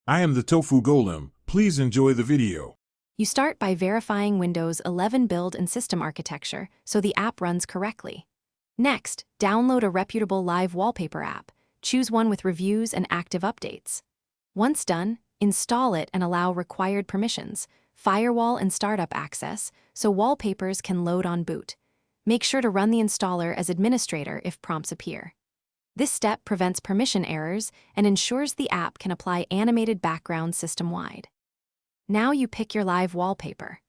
I am the Tofu Golem. Please enjoy the video. You start by verifying Windows 11 build and system architecture so the app runs correctly. Next, download a reputable live wallpaper app. Choose one with reviews and active updates. Once done, install it and allow required permissions, firewall and startup access, so wallpapers can load on boot. Make sure to run the installer as administrator if prompts appear. This step prevents permission errors and ensures the app can apply animated backgrounds system-wide. Now you pick your live wallpaper.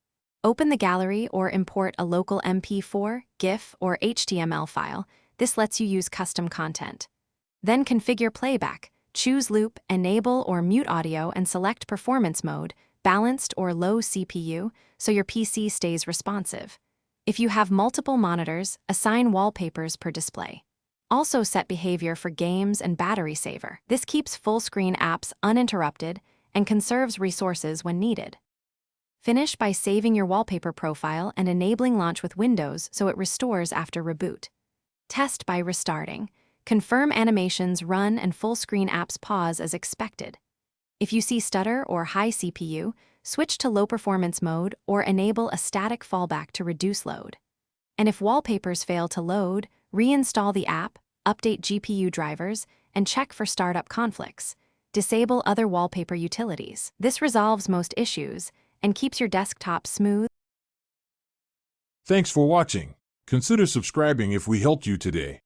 Open the gallery or import a local MP4, GIF, or HTML file. This lets you use custom content. Then configure playback. Choose loop, enable or mute audio and select performance mode, balanced or low CPU, so your PC stays responsive. If you have multiple monitors, assign wallpapers per display. Also set behavior for games and battery saver. This keeps full-screen apps uninterrupted and conserves resources when needed. Finish by saving your wallpaper profile and enabling launch with Windows so it restores after reboot. Test by restarting. Confirm animations run and full-screen apps pause as expected. If you see stutter or high CPU, switch to low-performance mode or enable a static fallback to reduce load. And if wallpapers fail to load, reinstall the app, update GPU drivers, and check for startup conflicts. Disable other wallpaper utilities. This resolves most issues and keeps your desktop smooth. Thanks for watching. Consider subscribing if we helped you today.